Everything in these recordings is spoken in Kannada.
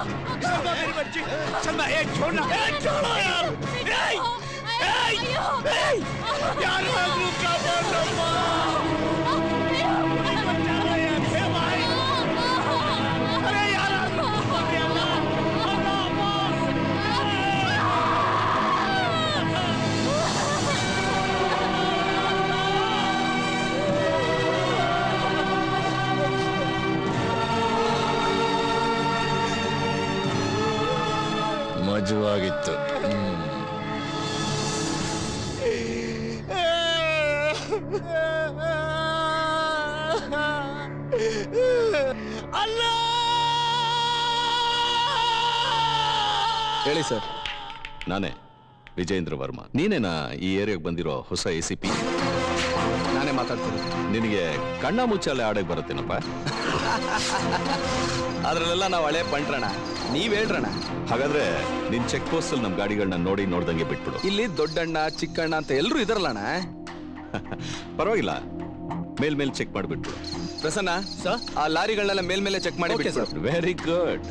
शर्मा मेरी बच्ची, शर्मा एक छोड़ना, एक छोड़ो यार, यार मजलूम का बोल रहा अरे यार ಮಜವಾಗಿತ್ತು. ಹೇಳಿ ಸರ್. ನಾನೇ ವಿಜೇಂದ್ರ ವರ್ಮಾ. ನೀನೇನಾ ಈ ಏರಿಯಾಗೆ ಬಂದಿರೋ ಹೊಸ ACP? ನಾನೇ ಮಾತಾಡ್ತೀನಿ. ನಿನಗೆ ಕಣ್ಣ ಮುಚ್ಚಾಲೆ ಆಡಕ್ಕೆ ಬರುತ್ತೇನಪ್ಪ? ಅದ್ರಲ್ಲೆಲ್ಲ ನಾವು ಹಳೆ ಪಂಟ್ರಣ, ನೀವ್ ಹೇಳ್ರಣ. ಹಾಗಾದ್ರೆ ನಿನ್ ಚೆಕ್ ಪೋಸ್ಟ್ ಅಲ್ಲಿ ನಮ್ ಗಾಡಿಗಳನ್ನ ನೋಡ್ದಂಗೆ ಬಿಟ್ಬಿಡು. ಇಲ್ಲಿ ದೊಡ್ಡಣ್ಣ ಚಿಕ್ಕಣ್ಣ ಅಂತ ಎಲ್ಲರೂ ಇದಾರಲ್ಲಣ್ಣ. ಪರವಾಗಿಲ್ಲ, ಮೇಲ್ ಚೆಕ್ ಮಾಡ್ಬಿಟ್ಬಿಡು. ಪ್ರಸನ್ನ ಸರ್, ಆ ಲಾರಿಗಳನ್ನೆಲ್ಲ ಮೇಲ್ಮೇಲೆ ಚೆಕ್ ಮಾಡಿ ಬಿಡಿ. Very good.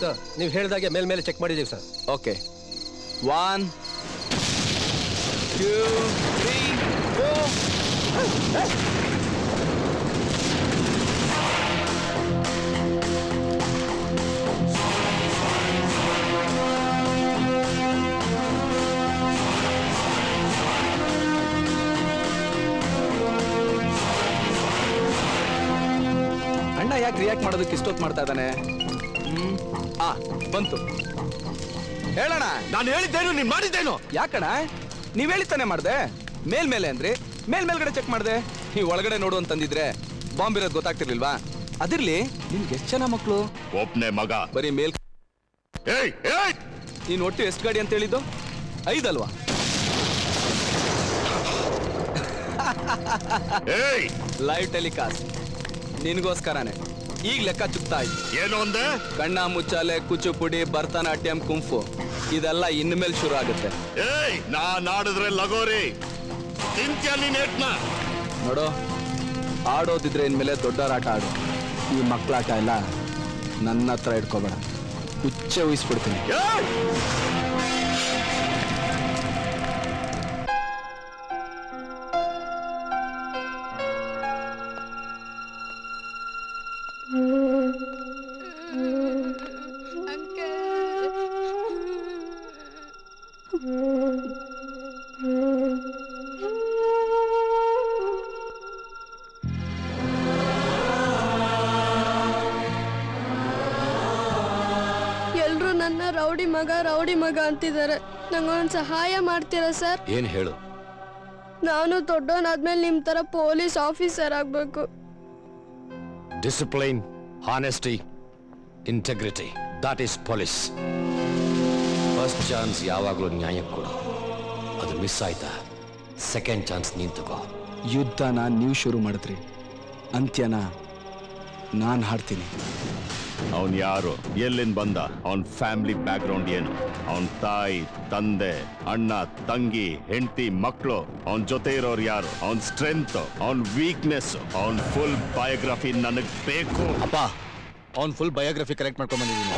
ಸರ್, ನೀವು ಹೇಳಿದಾಗೆ ಮೇಲ್ಮೇಲೆ ಚೆಕ್ ಮಾಡಿದ್ದೀವಿ ಸರ್. ಓಕೆ, 1 2 3 4. ಅಣ್ಣ ಯಾಕೆ ರಿಯಾಕ್ಟ್ ಮಾಡೋದಕ್ಕೆ ಇಷ್ಟೊತ್ತು ಮಾಡ್ತಾ ಇದ್ದಾನೆ? ಬಂತು, ಹೇಳೋಣ. ನಾನು ಹೇಳಿದ್ದೇನು, ನೀನ್ ಮಾಡಿದ್ದೇನು? ಯಾಕಣ ನೀವ್ ಹೇಳಿತಾನೆ ಮಾಡ್ದೆ. ಮೇಲ್ಮೇಲೆ ಅಂದ್ರೆ ಮೇಲ್ಗಡೆ ಚೆಕ್ ಮಾಡ್ದೆ. ನೀವು ಒಳಗಡೆ ನೋಡು ಅಂತಂದಿದ್ರೆ ಬಾಂಬ್ ಇರೋದು ಗೊತ್ತಾಗ್ತಿರ್ಲಿಲ್ವಾ? ಅದಿರ್ಲಿ, ನಿಮ್ಗೆ ಎಷ್ಟು ಜನ ಮಕ್ಕಳು? ಒಬ್ನೇ ಮಗ. ಬರೀ ಮೇಲ್. ನೀನ್ ಒಟ್ಟು ಎಷ್ಟು ಗಾಡಿ ಅಂತ ಹೇಳಿದ್ದು? 5 ಅಲ್ವಾ? ಲೈವ್ ಟೆಲಿಕಾಸ್ಟ್ ನಿನ್ಗೋಸ್ಕರನೇ. ಈಗ ಲೆಕ್ಕ ಚುಕ್ತಾ ಇತ್ತು. ಏನು ಅಂದೆ? ಕಣ್ಣ ಮುಚ್ಚಾಲೆ, ಕುಚುಪುಡಿ, ಭರತನಾಟ್ಯಂ, ಕುಂಫು ಇದೆಲ್ಲ ಇನ್ಮೇಲೆ ಶುರು ಆಗುತ್ತೆ. ನಾನ್ ಆಡಿದ್ರೆ ಲಗೋರಿ ತಿಂತ್ಯ ನೀನ್. ನೋಡು, ಆಡೋದಿದ್ರೆ ಇನ್ಮೇಲೆ ದೊಡ್ಡವರ ಆಟ ಆಡು. ಈ ಮಕ್ಕಳಾಟ ಎಲ್ಲ ನನ್ನ ಹತ್ರ ಇಟ್ಕೋಬೇಡ, ಹುಚ್ಚೆ ಊಹಿಸ್ಬಿಡ್ತೀನಿ. ಎಲ್ರು ನನ್ನ ರೌಡಿ ಮಗ ಅಂತಿದ್ದಾರೆ. ನಂಗೊಂದು ಸಹಾಯ ಮಾಡ್ತೀರಾ ಸರ್? ಏನ್ ಹೇಳು? ನಾನು ದೊಡ್ಡವನಾದ್ಮೇಲೆ ನಿಮ್ ತರ ಪೊಲೀಸ್ ಆಫೀಸರ್ ಆಗ್ಬೇಕು. Discipline, honesty, integrity, that is police. First chance ಯಾವಾಗಲೂ ನ್ಯಾಯಕ್ಕೆ ಕೊಡು. ಅದು ಮಿಸ್ ಆಯ್ತಾ, ಸೆಕೆಂಡ್ ಚಾನ್ಸ್ ನೀನ್ ತಗೋ. ಯುದ್ಧನ ನೀವು ಶುರು ಮಾಡಿದ್ರಿ, ಅಂತ್ಯನ ನಾನು ಹಾಡ್ತೀನಿ. ಅವನ್ ಯಾರು, ಎಲ್ಲಿಂದ ಬಂದ, ಅವನ್ ಫ್ಯಾಮಿಲಿ ಬ್ಯಾಕ್ ಗ್ರೌಂಡ್ ಏನು, ಅವನ್ ತಾಯಿ ತಂದೆ ಅಣ್ಣ ತಂಗಿ ಹೆಂಡತಿ ಮಕ್ಕಳು, ಅವನ್ ಜೊತೆ ಇರೋರು ಯಾರು, ಅವನ್ ಸ್ಟ್ರೆಂತ್, ಅವನ್ ವೀಕ್ನೆಸ್, ಅವನ್ ಫುಲ್ ಬಯೋಗ್ರಫಿ ನನಗ್ ಬೇಕು. ಅಪ್ಪ, ಅವನ್ ಫುಲ್ ಬಯೋಗ್ರಫಿ ಕರೆಕ್ಟ್ ಮಾಡ್ಕೊಂಡ್ ಬಂದಿದ್ದೀನಿ.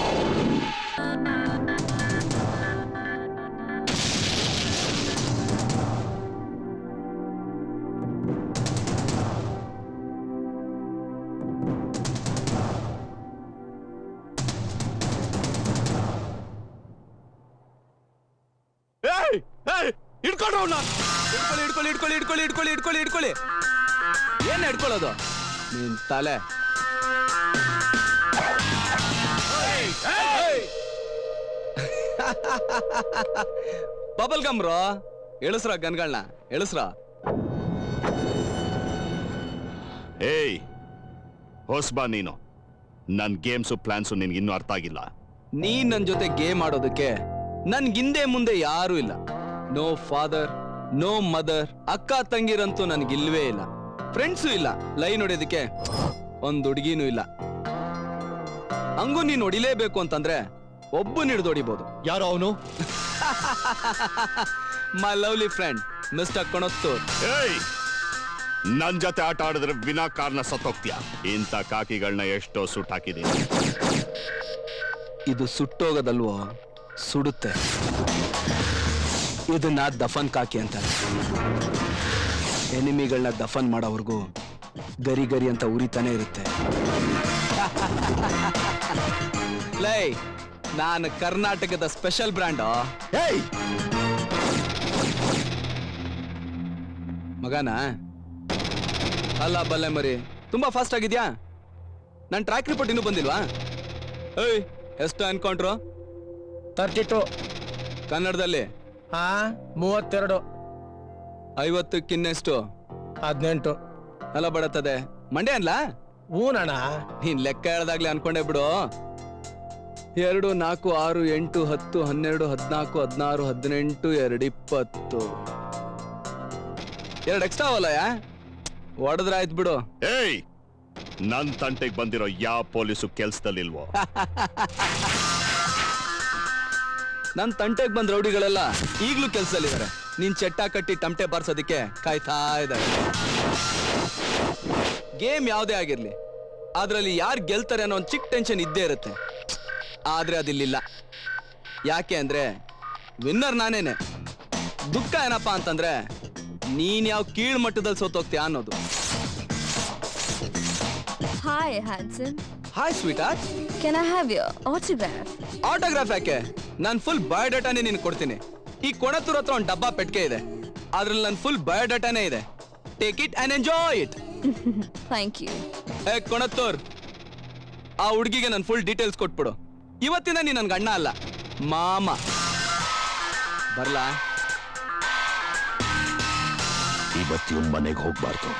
ಇಟ್ಕೊಳ್ಳಿ. ಏನ್ ಹಿಡ್ಕೊಳ್ಳೋದು? ನಿನ್ ತಲೆ. ಬಬಲ್ ಗಮ್ ರೋ. ಎಳಸ್ರ ಗನ್ಗಳನ್ನ ಎಳಸ್ರ. ಏಯ್ ಹೊಸ್ಬಾ ನೀನು. ನನ್ ಗೇಮ್ಸು ಪ್ಲಾನ್ಸು ನಿನ್ಗೆ ಇನ್ನೂ ಅರ್ಥ ಆಗಿಲ್ಲ. ನೀನ್ ನನ್ ಜೊತೆ ಗೇಮ್ ಆಡೋದಕ್ಕೆ ನನ್ಗಿಂದೆ ಮುಂದೆ ಯಾರು ಇಲ್ಲ. ನೋ ಫಾದರ್, ನೋ ಮದರ್, ಅಕ್ಕ ತಂಗಿರಂತೂ ನನ್ಗಿಲ್ವೇ ಇಲ್ಲ. ಫ್ರೆಂಡ್ಸು ಇಲ್ಲ, ಲೈನ್ ಹೊಡೆಯೋದಕ್ಕೆ ಒಂದ್ ಹುಡುಗಿನೂ ಇಲ್ಲ. ಹಂಗೂ ನೀನ್ ಹೊಡಿಲೇಬೇಕು ಅಂತಂದ್ರೆ ಒಬ್ಬನ ಹಿಡಿದು ಹೊಡಿಬಹುದು. ಯಾರು ಅವನು? My lovely friend mister Konathur. ಏಯ್ ನನ್ ಜೊತೆ ಆಟ ಆಡಿದ್ರೆ ವಿನಾಕಾರಣ ಸತ್ತೋಗ್ತೀಯ. ಇಂಥ ಕಾಕಿಗಳನ್ನ ಎಷ್ಟೋ ಸುಟ್ಟು ಹಾಕಿದೀನಿ. ಇದು ಸುಟ್ಟೋಗೋದಲ್ವೋ, ಸುಡುತ್ತೆ. ಇದನ್ನ ದಫನ್ ಕಾಕಿ ಅಂತಾರೆ. ಎನಿಮಿಗಳನ್ನ ದಫನ್ ಮಾಡೋವರೆಗೂ ಗರಿ ಗರಿ ಅಂತ ಉರಿತಾನೆ ಇರುತ್ತೆ. ಲೈ, ನಾನು ಕರ್ನಾಟಕದ ಸ್ಪೆಷಲ್ ಬ್ರ್ಯಾಂಡ್. ಏಯ್ ಮಗನ ಅಲ್ಲ ಬಲ್ಲೆ ಮರಿ, ತುಂಬಾ ಫಾಸ್ಟ್ ಆಗಿದ್ಯಾ? ನನ್ನ ಟ್ರ್ಯಾಕ್ ರಿಪೋರ್ಟ್ ಇನ್ನೂ ಬಂದಿಲ್ವಾ? ಏಯ್, ಎಷ್ಟು ಅನ್ಕೊಂಡ್ರು? 32. ಕನ್ನಡದಲ್ಲಿ 32. 50ಕ್ಕಿನ್ನೆಷ್ಟು? 18. ಅಲ್ಲ ಬಡತ್ತದೆ ಮಂಡ್ಯ ಅನ್ಲಾ? ಹೂನಣ್ಣ. ನೀನ್ ಲೆಕ್ಕ ಹೇಳ್ದಾಗ್ಲಿ ಅನ್ಕೊಂಡೆ ಬಿಡು. 2, 4, 6, 8, 10, 12, 14, 16, 18, 2, 20. 2 ಎಕ್ಸ್ಟ್ರಾ ಅವಲ್ಲಯ್ಯ, ಹೊಡೆದ್ರೆ ಆಯ್ತು ಬಿಡು. ಏಯ್ ನನ್ ತಂಟೆಗೆ ಬಂದಿರೋ ಯಾವ ಪೊಲೀಸು ಕೆಲ್ಸದಲ್ಲಿಲ್ವೋ? ನನ್ ತಂಟೆಗೆ ಬಂದ್ ರೌಡಿಗಳೆಲ್ಲ ಈಗ್ಲೂ ಕೆಲ್ಸದಲ್ಲಿದ್ದಾರೆ. ನೀನ್ ಚಟ್ಟ ಕಟ್ಟಿ ಟಮಟೆ ಬಾರ್ಸೋದಿಕ್ಕೆ ಕಾಯ್ತಾ ಇದ್ದಾರೆ. ಗೇಮ್ ಯಾವ್ದೇ ಆಗಿರ್ಲಿ, ಅದ್ರಲ್ಲಿ ಯಾರು ಗೆಲ್ತಾರೆ ಅನ್ನೋ ಒಂದು ಚಿಕ್ಕ ಟೆನ್ಷನ್ ಇದ್ದೇ ಇರುತ್ತೆ. ಆದ್ರೆ ಅದಿಲ್ಲಿಲ್ಲ. ಯಾಕೆ ಅಂದ್ರೆ ವಿನ್ನರ್ ನಾನೇನೆ. ದುಃಖ ಏನಪ್ಪಾ ಅಂತಂದ್ರೆ ನೀನ್ ಯಾವ ಕೀಳ್ ಮಟ್ಟದಲ್ಲಿ ಸೋತೋಗ್ತೀಯ ಅನ್ನೋದು. Hi, handsome. Hi sweet art. Can I have your autograph? Autograph ಯಾಕೆ? ನಾನು ಫುಲ್ ಬಯೋಡಾಟಾನೇ ನಿನ್ ಕೊಡ್ತೀನಿ. ಈ ಕೊಣತ್ತೂರ್ ಹತ್ರ ಒಂದು ಡಬ್ಬಾ ಪೆಟ್ಟಿಗೆ ಇದೆ, ಅದ್ರಲ್ಲಿ ನನ್ನ ಫುಲ್ ಬಯೋಡಾಟಾನೇ ಇದೆ. Take it and enjoy it. Thank you. ಏ ಕೊಣತ್ತೂರ್, ಆ ಹುಡುಗಿಗೆ ನನ್ನ ಫುಲ್ ಡೀಟೇಲ್ಸ್ ಕೊಟ್ಬಿಡು. ಇವತ್ತಿನ ನೀ ನನ್ಗೆ ಅಣ್ಣ ಅಲ್ಲ, ಮಾಮ. ಬರ್ಲಾ? ಇವತ್ತು ಮನೆಗೆ ಹೋಗ್ಬಾರ್ದು.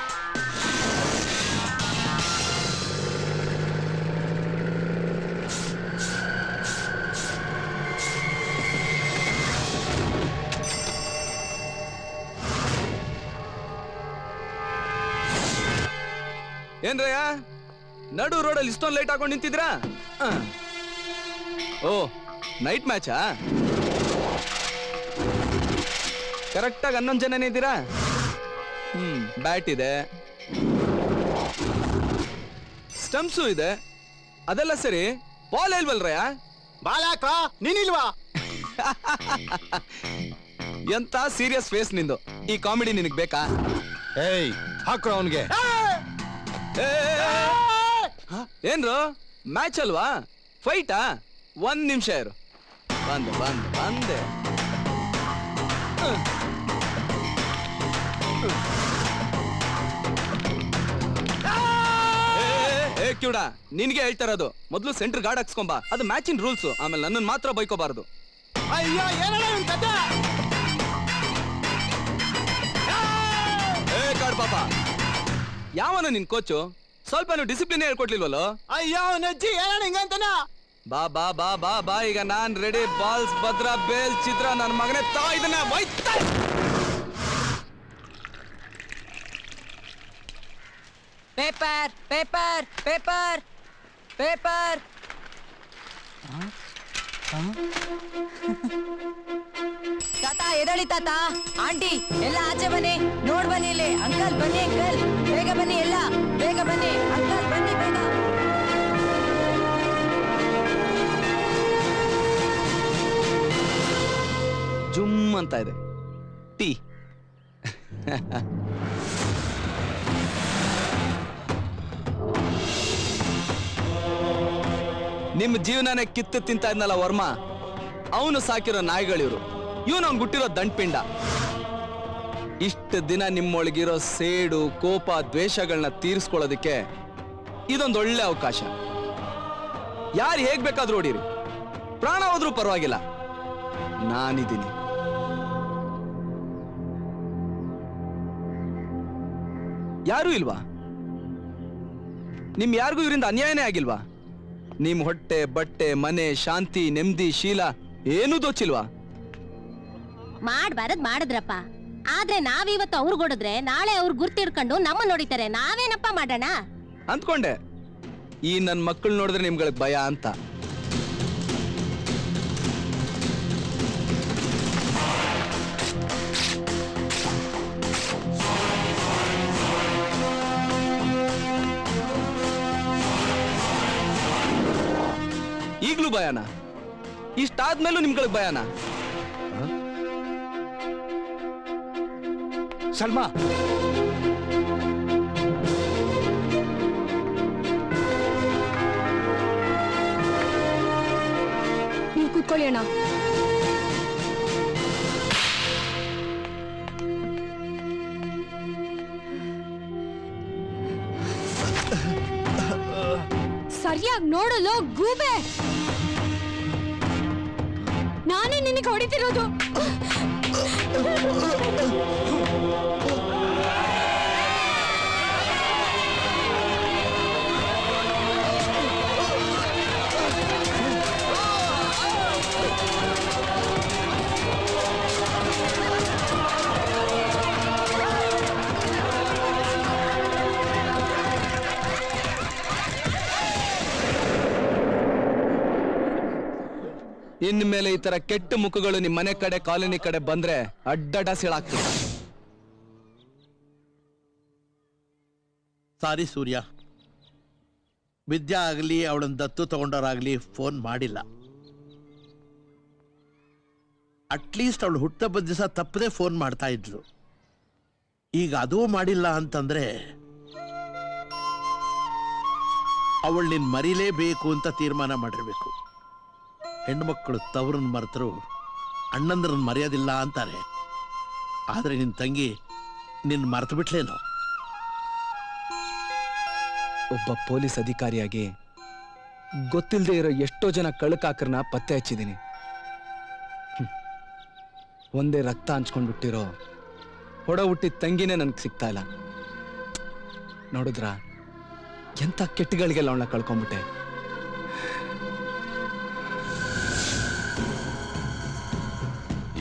ಏನ್ರಯ್ಯ, ನಡು ರೋಡಲ್ಲಿ ಇಷ್ಟೊಂದು ಲೈಟ್ ಹಾಕೊಂಡು ನಿಂತಿದ್ರಾ? ಓ, ನೈಟ್ ಮ್ಯಾಚಾ? ಕರೆಕ್ಟಾಗಿ 11 ಜನನೇ ಇದ್ದೀರಾ? ಬ್ಯಾಟ್ ಇದೆ, ಸ್ಟಂಪ್ಸು ಇದೆ, ಅದೆಲ್ಲ ಸರಿ. ಬಾಲ್ ಇಲ್ವಲ್ರಯ್ಯ? ಬಾಲಾಕ ನೀನಿಲ್ವಾ? ಎಂತ ಸೀರಿಯಸ್ ಫೇಸ್ ನಿಂದು. ಈ ಕಾಮಿಡಿ ನಿನಗ್ ಬೇಕಾ? ಏಯ್ ಹಾಕ್ರೋ ಅವನ್ಗೆ. ಏನ್ರು ಮ್ಯಾಚ್ ಅಲ್ವಾ, ಫೈಟಾ? 1 ನಿಮಿಷ ಇರು. ಬಂದೆ. ಏ ಕ್ಯೂಡ, ನಿನ್ಗೆ ಹೇಳ್ತಾ ಇರೋದು, ಮೊದ್ಲು ಸೆಂಟರ್ ಗಾರ್ಡ್ ಹಾಕ್ಸ್ಕೊಂಬಾ. ಅದು ಮ್ಯಾಚಿನ ರೂಲ್ಸ್. ಆಮೇಲೆ ನನ್ನನ್ನು ಮಾತ್ರ ಬೈಕೋಬಾರದು. ಅಯ್ಯೋ ಏನಣ್ಣ ನಿನ್ ಕತೆ? ಏ ಕಾಡ್ ಪಾಪ, ಯಾವನ ನಿನ್ ಕೋಚು? ಸ್ವಲ್ಪ ಡಿಸಿಪ್ಲಿನ್ ಹೇಳ್ಕೊಟ್ಲಿಲ್ವಲ್ಲೋ? ಅಯ್ಯೋ ನಜ್ಜಿ ಏನಣ್ಣ ಹಿಂಗಂತನ? ಬಾ ಬಾ ಬಾ ಬಾ ಬಾ, ಈಗ ನಾನ್ ರೆಡಿ. ಬಾಲ್ಸ್ ಭದ್ರ, ಬೇಲ್ ಚಿತ್ರ, ನನ್ನ ಮಗನೇ ತಾ ಇದನ್ನ ಒಯ್ತಾ. Paper, paper, paper, paper. ತಾತ ಎದಳಿ ತಾತ, ಆಂಟಿ ಎಲ್ಲ ಆಚೆ ಬನ್ನಿ, ನೋಡ್ ಬನ್ನಿ ಇಲ್ಲಿ. ಅಂಕಲ್ ಬನ್ನಿ, ಅಂಕಲ್ ಬೇಗ ಬನ್ನಿ, ಎಲ್ಲ ಬೇಗ ಬನ್ನಿ. ಅಂಕಲ್ ಬನ್ನಿ ಬೇಗ. ಜುಮ್ ಅಂತ ಇದೆ. ಟೀ. ನಿಮ್ ಜೀವನನೇ ಕಿತ್ತು ತಿಂತ ಇದ್ನಲ್ಲ ವರ್ಮ, ಅವನು ಸಾಕಿರೋ ನಾಯಿಗಳಿವ್ರು. ಇವನು ಅವ್ನು ಗುಟ್ಟಿರೋ ದಂಡ್ಪಿಂಡ. ಇಷ್ಟು ದಿನ ನಿಮ್ಮೊಳಗಿರೋ ಸೇಡು, ಕೋಪ, ದ್ವೇಷಗಳನ್ನ ತೀರಿಸ್ಕೊಳ್ಳೋದಕ್ಕೆ ಇದೊಂದೊಳ್ಳೆ ಅವಕಾಶ. ಯಾರು ಹೇಗ್ ಬೇಕಾದ್ರೂ ಹೊಡೀರಿ, ಪ್ರಾಣ ಹೋದ್ರೂ ಪರವಾಗಿಲ್ಲ, ನಾನಿದ್ದೀನಿ. ಯಾರೂ ಇಲ್ವಾ? ನಿಮ್ ಯಾರಿಗೂ ಇವರಿಂದ ಅನ್ಯಾಯನೇ ಆಗಿಲ್ವಾ? ನಿಮ್ ಹೊಟ್ಟೆ, ಬಟ್ಟೆ, ಮನೆ, ಶಾಂತಿ, ನೆಮ್ಮದಿ, ಶೀಲ ಏನೂ ದೋಚಿಲ್ವಾ? ಮಾಡ್ಬಾರದ್ ಮಾಡಿದ್ರಪ್ಪ. ಆದ್ರೆ ನಾವಿವತ್ತು ಅವ್ರು ಕೊಡಿದ್ರೆ ನಾಳೆ ಅವ್ರು ಗುರ್ತಿಡ್ಕೊಂಡು ನಮ್ಮ ನೋಡಿತಾರೆ. ನಾವೇನಪ್ಪ ಮಾಡೋಣ ಅಂದ್ಕೊಂಡೆ. ಈ ನನ್ ಮಕ್ಕಳು ನೋಡಿದ್ರೆ ನಿಮ್ಗಳಿಗೆ ಭಯ ಅಂತ. ಭಯನಾ? ಇಷ್ಟಾದ್ಮೇಲೂ ನಿಮ್ಗಳಿಗೆ ಭಯನಾ? ಸಲ್ಮಾ, ನೀವು ಕೂತ್ಕೊಳ್ಳಿ ಅಣ್ಣ. ಸರಿಯಾಗಿ ನೋಡಲು ಗೂಬೆ, ನಾನೇ ನಿನಗೆ ಹೊಡಿತಿರೋದು. ಇನ್ಮೇಲೆ ಈ ತರ ಕೆಟ್ಟ ಮುಖಗಳು ನಿಮ್ ಮನೆ ಕಡೆ ಕಾಲೋನಿ ಕಡೆ ಬಂದ್ರೆ ಅಡ್ಡಡ ಸೀಳಾಗ್ತದೆ. ಸಾರಿ ಸೂರ್ಯ, ವಿದ್ಯಾ ಆಗಲಿ ಅವಳನ್ನ ದತ್ತು ತಗೊಂಡವರಾಗ್ಲಿ ಫೋನ್ ಮಾಡಿಲ್ಲ. ಅಟ್ಲೀಸ್ಟ್ ಅವಳು ಹುಟ್ಟಹಬ್ಬದ ದಿವಸ ತಪ್ಪದೆ ಫೋನ್ ಮಾಡ್ತಾ ಇದ್ಲು. ಈಗ ಅದೂ ಮಾಡಿಲ್ಲ ಅಂತಂದ್ರೆ ಅವಳು ನಿನ್ ಮರಿಲೇಬೇಕು ಅಂತ ತೀರ್ಮಾನ ಮಾಡಿರ್ಬೇಕು. ಹೆಣ್ಮಕ್ಳು ತವರನ್ನ ಮರೆತರು ಅಣ್ಣಂದ್ರನ್ನ ಮರೆಯೋದಿಲ್ಲ ಅಂತಾರೆ. ಆದ್ರೆ ನಿನ್ ತಂಗಿ ನಿನ್ ಮರೆತು ಬಿಟ್ಲೇನೋ. ಒಬ್ಬ ಪೊಲೀಸ್ ಅಧಿಕಾರಿಯಾಗಿ ಗೊತ್ತಿಲ್ಲದೆ ಇರೋ ಎಷ್ಟೋ ಜನ ಕಳ್ಳಕಾಕರನ್ನ ಪತ್ತೆ ಹಚ್ಚಿದ್ದೀನಿ. ಒಂದೇ ರಕ್ತ ಹಂಚ್ಕೊಂಡು ಹುಟ್ಟಿರೋ ಹೊಡ ಹುಟ್ಟಿದ ತಂಗಿನೇ ನನ್ಗೆ ಸಿಗ್ತಾ ಇಲ್ಲ. ನೋಡಿದ್ರ ಎಂಥ ಕೆಟ್ಟಗಳಿಗೆಲ್ಲ ಅವಳನ್ನ ಕಳ್ಕೊಂಡ್ಬಿಟ್ಟೆ.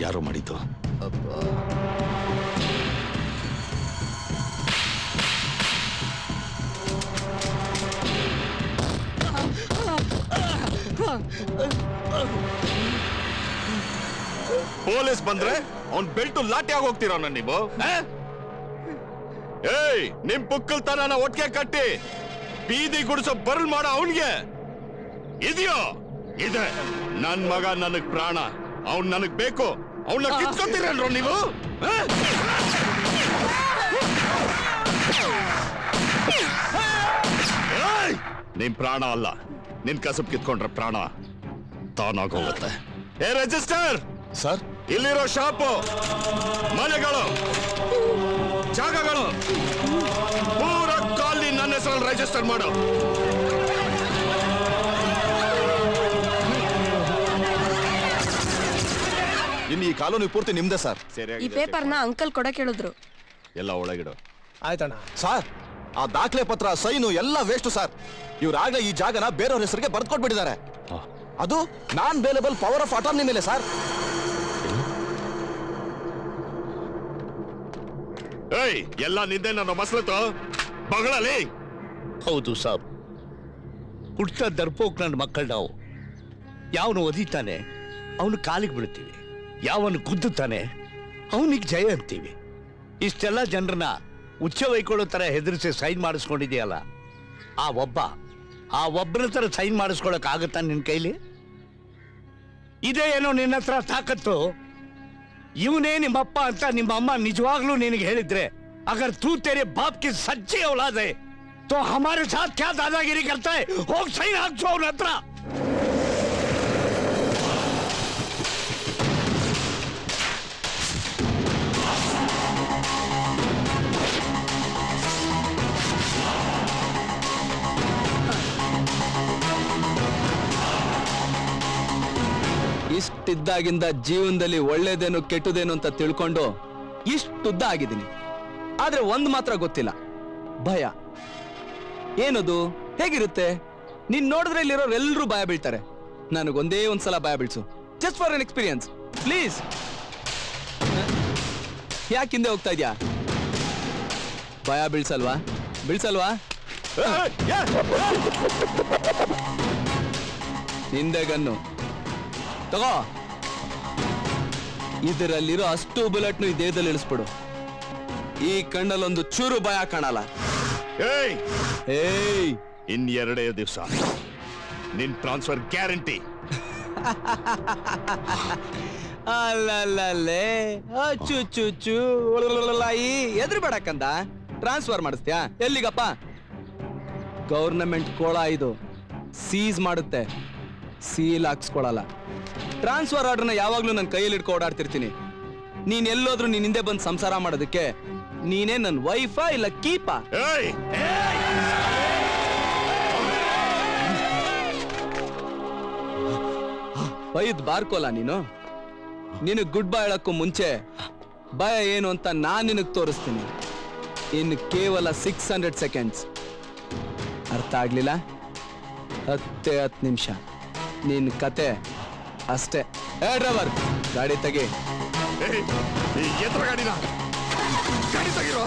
ಯಾರು ಮಾಡಿದ್ದು? ಪೊಲೀಸ್ ಬಂದ್ರೆ ಅವ್ನ್ ಬೆಲ್ಟು ಲಾಟಿ ಆಗಿ ಹೋಗ್ತೀರ ನೀವು? ಏಯ್, ನಿಮ್ ಪುಕ್ಕಲ್ತನ ಒಟ್ಟಿಗೆ ಕಟ್ಟಿ ಬೀದಿ ಗುಡಿಸೋ ಬರ್ಲ್ ಮಾಡೋ ಅವನ್ಗೆ ಇದೆಯೋ? ಇದೆ. ನನ್ ಮಗ ನನಗ್ ಪ್ರಾಣ, ಅವ್ನ್ ನನಗ್ ಬೇಕು. ಅವನ್ನ ಕಿತ್ಕೊತೀರಲ್ರೋ ನೀವು? ನಿಮ್ ಪ್ರಾಣ ಅಲ್ಲ, ನಿನ್ ಕಸಬ್ ಕಿತ್ಕೊಂಡ್ರೆ ಪ್ರಾಣ ತಾನಾಗೋಗುತ್ತೆ. ಏ ರಿಜಿಸ್ಟರ್ ಸರ್, ಇಲ್ಲಿರೋ ಶಾಪು, ಮನೆಗಳು, ಜಾಗಗಳು ಪೂರ ಕಾಲನಿ ನನ್ನ ಹೆಸರಲ್ಲಿ ರಿಜಿಸ್ಟರ್ ಮಾಡು. ಇನ್ನು ಈ ಕಾಲೋನಿ ಪೂರ್ತಿ ನಿಮ್ದೆ ಸರ್. ಈ ಪೇಪರ್ನ ಅಂಕಲ್ ಕೊಡಕ್ ಹೇಳಿದ್ರು. ಎಲ್ಲ ಒಳಗಿಡು. ಆಯ್ತಣ್ಣ. ಸರ್, ಆ ದಾಖಲೆ ಪತ್ರ, ಸೈನು ಎಲ್ಲ ವೇಸ್ಟ್ ಸರ್. ಇವ್ರಾಗ್ಲೇ ಈ ಜಾಗನ ಬೇರೆಯವ್ರ ಹೆಸರಿಗೆ ಬರ್ದ್ಕೊಟ್ಬಿಟ್ಟಿದ್ದಾರೆ. ಅದು ನಾನ್ ಬೇಲೇಬಲ್ ಪವರ್ ಆಫ್ ಅಟಾರ್ನಿ ಮೇಲೆ ಸರ್. ಏಯ್, ಎಲ್ಲ ನಿಂದೆ ನನ್ನ ಮಸಲತ್ತು ಬಗಳಲ್ಲಿ. ಹೌದು ಸಾಬ್, ಹುಟ್ಟ ದರ್ಪೋಕ್ ನನ್ನ ಮಕ್ಕಳು ನಾವು. ಯಾವನು ಒದಿತಾನೆ ಅವನು ಕಾಲಿಗೆ ಬಿಡ್ತೀವಿ, ಯಾವನು ಗುದ್ದುತ್ತಾನೆ ಅವನಿಗೆ ಜಯ ಅಂತೀವಿ. ಇಷ್ಟೆಲ್ಲ ಜನರನ್ನ ಉಚ್ಚ ವೈಕೊಳ್ಳೋ ತರ ಹೆದರಿಸಿ ಸೈನ್ ಮಾಡಿಸ್ಕೊಂಡಿದೆಯಲ್ಲ, ಆ ಒಬ್ಬರ ತರ ಸೈನ್ ಮಾಡಿಸ್ಕೊಳಕ್ ಆಗತ್ತಾ ನಿನ್ ಕೈಲಿ? ಇದೇ ಏನೋ ನಿನ್ನ ಹತ್ರ ತಾಕತ್ತು. ಇವನೇ ನಿಮ್ಮಪ್ಪ ಅಂತ ನಿಮ್ಮ ಅಮ್ಮ ನಿಜವಾಗ್ಲೂ ನಿನಗೆ ಹೇಳಿದ್ರೆ, ಅಗರ್ ತೂ तेरे बाप की सच्ची औलाद है तो हमारे साथ क्या दादागिरी करता है? ಹೋಗ್ ಸೈನ್ ಹಾಕ್ಸೋ ಅವನ ಹತ್ರ. ಇಷ್ಟಿದ್ದಾಗಿಂದ ಜೀವನದಲ್ಲಿ ಒಳ್ಳೇದೇನು ಕೆಟ್ಟದೇನು ಅಂತ ತಿಳ್ಕೊಂಡು ಇಷ್ಟುದ್ದ ಆಗಿದ್ದೀನಿ. ಆದ್ರೆ ಒಂದ್ ಮಾತ್ರ ಗೊತ್ತಿಲ್ಲ, ಭಯ. ಏನದು? ಹೇಗಿರುತ್ತೆ? ನೀನ್ ನೋಡಿದ್ರೆ ಇಲ್ಲಿರೋರೆಲ್ಲರೂ ಭಯ ಬೀಳ್ತಾರೆ. ನನಗೊಂದೇ ಒಂದ್ಸಲ ಭಯ ಬೀಳ್ಸು, just for an experience please. ಯಾಕೆ ಹಿಂದೆ ಹೋಗ್ತಾ ಇದ್ಯಾ? ಭಯ ಬೀಳ್ಸಲ್ವಾ? ಹಿಂದೆ ಗನ್ನು ತಗೋ. ಇದರಲ್ಲಿರೋ ಅಷ್ಟು ಬುಲೆಟ್ನು ಈ ದೇಹದಲ್ಲಿ ಇಳಿಸ್ಬಿಡು. ಈ ಕಣ್ಣಲ್ಲೊಂದು ಚೂರು ಭಯ ಕಾಣಲ್ಲ. ಏಯ್, ಇನ್ 2 ದಿವಸ ನಿನ್ ಟ್ರಾನ್ಸ್ಫರ್ ಗ್ಯಾರಂಟಿ. ಅಲ್ಲಲ್ಲೇ ಚುಚ್ಚು ಎದುರು ಬೇಡಕ್ಕಂದ ಟ್ರಾನ್ಸ್ಫರ್ ಮಾಡಿಸ್ತೀಯಾ ಎಲ್ಲಿಗಪ್ಪ? ಗೌರ್ನಮೆಂಟ್ ಕೋಳ ಇದು, ಸೀಸ್ ಮಾಡುತ್ತೆ, ಸೀಲ್ ಹಾಕ್ಸ್ಕೊಳಲ್ಲ. ಟ್ರಾನ್ಸ್ಫರ್ ಆರ್ಡರ್ನ ಯಾವಾಗ್ಲೂ ನನ್ನ ಕೈಯಲ್ಲಿ ಇಟ್ಕೊ ಓಡಾಡ್ತಿರ್ತೀನಿ. ನೀನ್ ಎಲ್ಲೋದ್ರೂ ನೀನ್ ಹಿಂದೆ ಬಂದು ಸಂಸಾರ ಮಾಡೋದಕ್ಕೆ ನೀನೇ ನನ್ನ ವೈಫಾ ಇಲ್ಲ ಕೀಪಾ? ಬೈದ್ ಬಾರ್ಕೋಲ್ಲ ನೀನು. ನಿನಗ್ ಗುಡ್ ಬೈ ಹೇಳಕ್ಕೂ ಮುಂಚೆ ಭಯ ಏನು ಅಂತ ನಾನ್ ನಿನಗ್ ತೋರಿಸ್ತೀನಿ. ಇನ್ನು ಕೇವಲ 600 ಸೆಕೆಂಡ್ಸ್. ಅರ್ಥ ಆಗ್ಲಿಲ್ಲ? 10 ನಿಮಿಷ ನಿನ್ ಕತೆ ಅಷ್ಟೇ. ಡ್ರೈವರ್ ಗಾಡಿ ತೆಗಿ. ಗಾಡಿ ತೆಗಿರೋ.